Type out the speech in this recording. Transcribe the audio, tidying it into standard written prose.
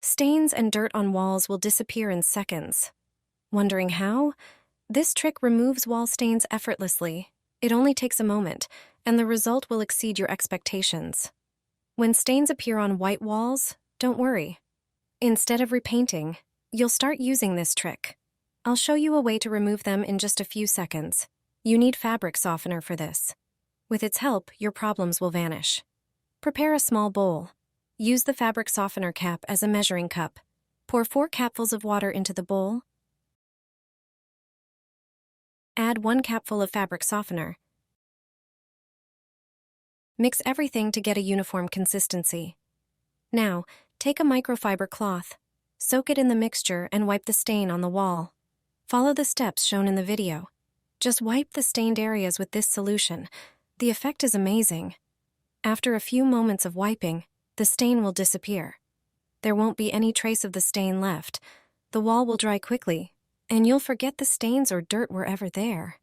Stains and dirt on walls will disappear in seconds. Wondering how? This trick removes wall stains effortlessly. It only takes a moment, and the result will exceed your expectations. When stains appear on white walls, don't worry. Instead of repainting, you'll start using this trick. I'll show you a way to remove them in just a few seconds. You need fabric softener for this. With its help, your problems will vanish. Prepare a small bowl. Use the fabric softener cap as a measuring cup. Pour 4 capfuls of water into the bowl. Add 1 capful of fabric softener. Mix everything to get a uniform consistency. Now, take a microfiber cloth, soak it in the mixture and wipe the stain on the wall. Follow the steps shown in the video. Just wipe the stained areas with this solution. The effect is amazing. After a few moments of wiping, the stain will disappear. There won't be any trace of the stain left. The wall will dry quickly, and you'll forget the stains or dirt were ever there.